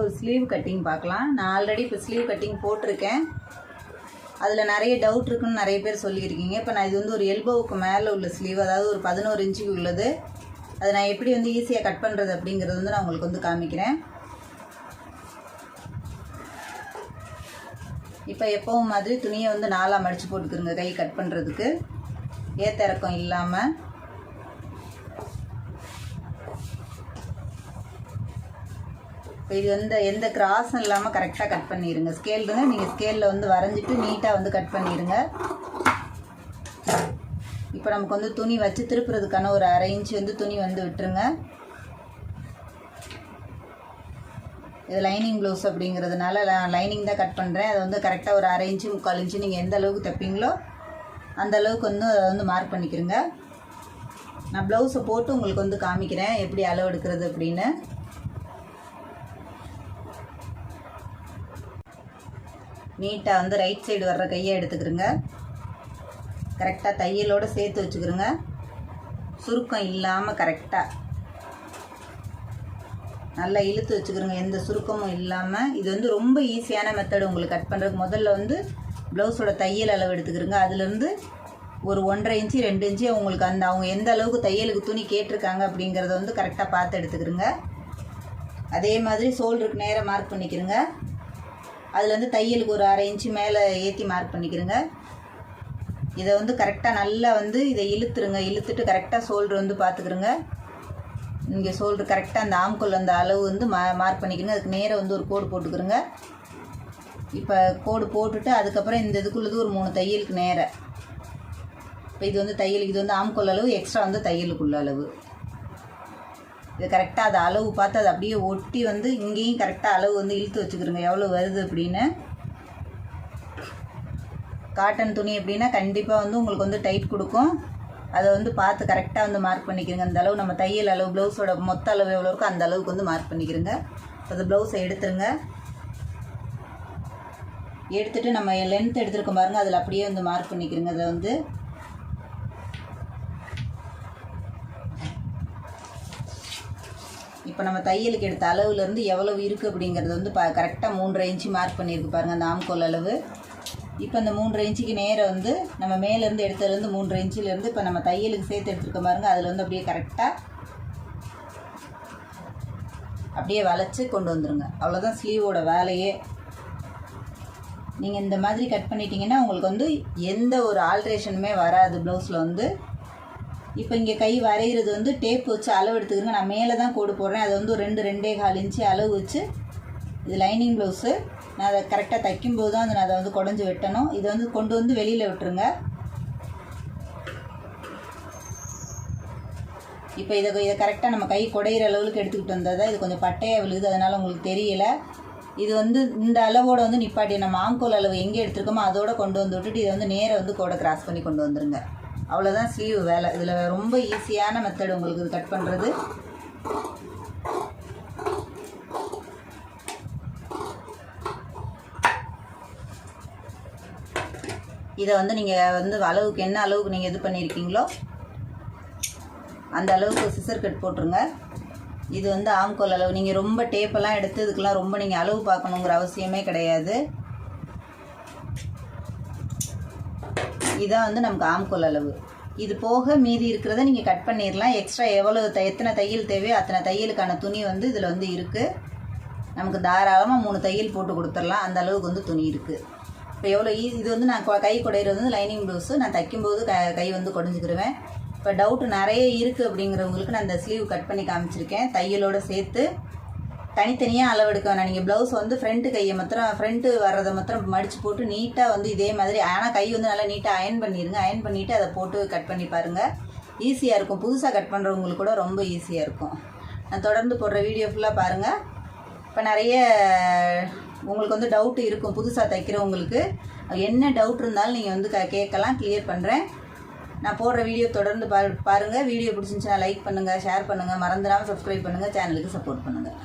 ஒரு sleeve cutting பார்க்கலாம். நான் ஆல்ரெடி இப்போ ஸ்லீவ் கட்டிங் போட்டிருக்கேன். அதில் நிறைய டவுட் இருக்குன்னு நிறைய பேர் சொல்லியிருக்கீங்க. இப்போ நான் இது வந்து ஒரு எல்போவுக்கு மேலே உள்ள ஸ்லீவ், அதாவது ஒரு 11 இன்ச்சுக்கு உள்ளது. அதை நான் எப்படி வந்து ஈஸியாக கட் பண்ணுறது அப்படிங்கிறது வந்து நான் உங்களுக்கு வந்து காமிக்கிறேன். இப்போ எப்பவும் மாதிரி துணியை வந்து 4ஆக மடித்து போட்டுக்கிறங்க கை கட் பண்ணுறதுக்கு, ஏற்ற இறக்கம் இல்லாமல். இப்போ இது வந்து எந்த கிராஸும் இல்லாமல் கரெக்டாக கட் பண்ணிடுங்க. ஸ்கேல் இருந்தால் நீங்கள் ஸ்கேலில் வந்து வரைஞ்சிட்டு நீட்டாக வந்து கட் பண்ணிடுங்க. இப்போ நமக்கு வந்து துணி வச்சு திருப்புறதுக்கான ஒரு 1/2 இன்ச்சு வந்து துணி வந்து விட்டுருங்க. இது லைனிங் ப்ளவுஸ் அப்படிங்கிறதுனால நான் லைனிங் தான் கட் பண்ணுறேன். அதை வந்து கரெக்டாக ஒரு 1/2 இன்ச்சு 3/4 இன்ச்சு நீங்கள் எந்த அளவுக்கு தைப்பீங்களோ அந்த அளவுக்கு வந்து அதை வந்து மார்க் பண்ணிக்கிறங்க. நான் ப்ளவுஸை போட்டு உங்களுக்கு வந்து காமிக்கிறேன் எப்படி அளவு எடுக்கிறது அப்படின்னு. நீட்டாக வந்து ரைட் சைடு வர்ற கையை எடுத்துக்கிறங்க. கரெக்டாக தையலோடு சேர்த்து வச்சுக்கிறோங்க. சுருக்கம் இல்லாமல் கரெக்டாக நல்லா இழுத்து வச்சுக்கிறோங்க, எந்த சுருக்கமும் இல்லாமல். இது வந்து ரொம்ப ஈஸியான மெத்தடு உங்களுக்கு கட் பண்ணுறதுக்கு. முதல்ல வந்து ப்ளவுஸோட தையல் அளவு எடுத்துக்கிறோங்க. அதுலேருந்து ஒரு 1.5 இன்ச்சு 2 இன்ச்சு உங்களுக்கு அந்த அவங்க எந்த அளவுக்கு தையலுக்கு துணி கேட்டிருக்காங்க அப்படிங்கிறத வந்து கரெக்டாக பார்த்து எடுத்துக்கிறோங்க. அதே மாதிரி ஷோல்டருக்கு நேராக மார்க் பண்ணிக்கிறோங்க. அதில் வந்து தையலுக்கு ஒரு 1/2 இன்ச்சு மேலே ஏற்றி மார்க் பண்ணிக்கிறோங்க. இதை வந்து கரெக்டாக நல்லா வந்து இதை இழுத்துருங்க. இழுத்துட்டு கரெக்டாக ஷோல்டர் வந்து பார்த்துக்கிறோங்க. இங்கே ஷோல்டர் கரெக்டாக அந்த ஆம்கோல் அந்த அளவு வந்து மார்க் பண்ணிக்கிறோங்க. அதுக்கு நேராக வந்து ஒரு கோடு போட்டுக்கிறோங்க. இப்போ கோடு போட்டுட்டு அதுக்கப்புறம் இந்த இதுக்குள்ளது ஒரு 3 தையலுக்கு நேராக. இப்போ இது வந்து தையலுக்கு, இது வந்து ஆம்கோல் அளவு, எக்ஸ்ட்ரா வந்து தையலுக்குள்ள அளவு. இது கரெக்டாக அது அளவு பார்த்து அதை அப்படியே ஒட்டி வந்து இங்கேயும் கரெக்டாக அளவு வந்து இழுத்து வச்சுக்கிறோங்க எவ்வளோ வருது அப்படின்னு. காட்டன் துணி அப்படின்னா கண்டிப்பாக வந்து உங்களுக்கு வந்து டைட் கொடுக்கும். அதை வந்து பார்த்து கரெக்டாக வந்து மார்க் பண்ணிக்கிறங்க. அந்த அளவு நம்ம தையல் அளவு ப்ளவுஸோட மொத்த அளவு எவ்வளோ இருக்கோ அந்த அளவுக்கு வந்து மார்க் பண்ணிக்கிறங்க. அது ப்ளவுஸை எடுத்துருங்க. எடுத்துகிட்டு நம்ம லென்த் எடுத்துருக்க பாருங்கள், அதில் அப்படியே வந்து மார்க் பண்ணிக்கிறங்க. அதை வந்து இப்போ நம்ம தையலுக்கு எடுத்த அளவுலேருந்து எவ்வளவு இருக்குது அப்படிங்கிறது வந்து கரெக்டாக 3.5 இன்ச்சு மார்க் பண்ணியிருக்கு பாருங்கள் அந்த ஆம்கோல் அளவு. இப்போ அந்த 3.5 இன்ச்சுக்கு நேரம் வந்து நம்ம மேலேருந்து எடுத்ததுலேருந்து 3.5 இன்ச்சிலேருந்து இப்போ நம்ம தையலுக்கு சேர்த்து எடுத்துருக்க பாருங்கள், அதில் வந்து அப்படியே கரெக்டாக அப்படியே வளைச்சி கொண்டு வந்துடுங்க. அவ்வளோதான் ஸ்லீவோட வேலையே. நீங்கள் இந்த மாதிரி கட் பண்ணிட்டீங்கன்னா உங்களுக்கு வந்து எந்த ஒரு ஆல்ட்ரேஷனுமே வராது ப்ளவுஸில் வந்து. இப்போ இங்கே கை வரைகிறது வந்து டேப் வச்சு அளவு எடுத்துக்கிறங்க. நான் மேலே தான் கோடு போடுறேன். அதை வந்து 2-2.25 இன்ச்சு அளவு வச்சு, இது லைனிங் ப்ளவுஸு, நான் அதை கரெக்டாக தைக்கும்போது தான் நான் அதை வந்து குடஞ்சி வெட்டணும். இதை வந்து கொண்டு வந்து வெளியில் விட்டுருங்க. இப்போ இதை கரெக்டாக நம்ம கை குடையிற அளவுக்கு எடுத்துக்கிட்டு வந்ததை இது கொஞ்சம் பட்டையாக விழுகுது, அதனால் உங்களுக்கு தெரியலை. இது வந்து இந்த அளவோடு வந்து நிப்பாட்டி நம்ம ஆம்கோல் அளவு எங்கே எடுத்துருக்கோமோ அதோடு கொண்டு வந்து விட்டுட்டு இதை வந்து நேராக வந்து கோடை கிராஸ் பண்ணி கொண்டு வந்துடுங்க. அவ்வளோதான் ஸ்லீவ் வேலை. இதில் ரொம்ப ஈஸியான மெத்தடு உங்களுக்கு இது கட் பண்ணுறது. இதை வந்து நீங்கள் வந்து அளவுக்கு என்ன அளவுக்கு நீங்கள் இது பண்ணியிருக்கீங்களோ அந்த அளவுக்கு சிசர் கட் போட்டுருங்க. இது வந்து ஆம்கோல் அளவு. நீங்கள் ரொம்ப டேப்பெல்லாம் எடுத்து இதுக்கெல்லாம் ரொம்ப நீங்கள் அளவு பார்க்கணுங்கிற அவசியமே கிடையாது. இதான் வந்து நமக்கு ஆம்கோல் அளவு. இது போக மீதி இருக்கிறத நீங்கள் கட் பண்ணிடலாம். எக்ஸ்ட்ரா எத்தனை தையல் தேவையோ அத்தனை தையலுக்கான துணி வந்து இதில் வந்து இருக்குது. நமக்கு தாராளமாக 3 தையல் போட்டு கொடுத்துடலாம், அந்த அளவுக்கு வந்து துணி இருக்குது. இப்போ எவ்வளோ இது வந்து நான் கை குடையிறது வந்து லைனிங் ப்ளவுஸு, நான் தைக்கும்போது கை வந்து குடஞ்சிக்கிடுவேன். இப்போ டவுட்டு நிறைய இருக்குது அப்படிங்கிறவங்களுக்கு நான் இந்த ஸ்லீவ் கட் பண்ணி காமிச்சிருக்கேன். தையலோடு சேர்த்து தனித்தனியாக அளவெடுக்க வேணாம். நீங்கள் ப்ளவுஸ் வந்து ஃப்ரண்ட்டு வர்றதை மாத்திரம் மடித்து போட்டு நீட்டாக வந்து இதே மாதிரி, ஆனால் கை வந்து நல்லா நீட்டாக அயன் பண்ணிடுங்க. அயன் பண்ணிவிட்டு அதை போட்டு கட் பண்ணி பாருங்கள். ஈஸியாக இருக்கும். புதுசாக கட் பண்ணுறவங்களுக்கு கூட ரொம்ப ஈஸியாக இருக்கும். நான் தொடர்ந்து போடுற வீடியோ ஃபுல்லாக பாருங்கள். இப்போ நிறைய உங்களுக்கு வந்து டவுட்டு இருக்கும் புதுசாக தைக்கிறவங்களுக்கு. என்ன டவுட் இருந்தாலும் நீங்கள் வந்து கேட்கலாம், கிளியர் பண்ணுறேன். நான் போடுற வீடியோ தொடர்ந்து பாருங்கள். வீடியோ பிடிச்சிருந்துச்சுன்னா லைக் பண்ணுங்கள், ஷேர் பண்ணுங்கள், மறந்துடாமல் சப்ஸ்கிரைப் பண்ணுங்கள், சேனலுக்கு சப்போர்ட் பண்ணுங்கள்.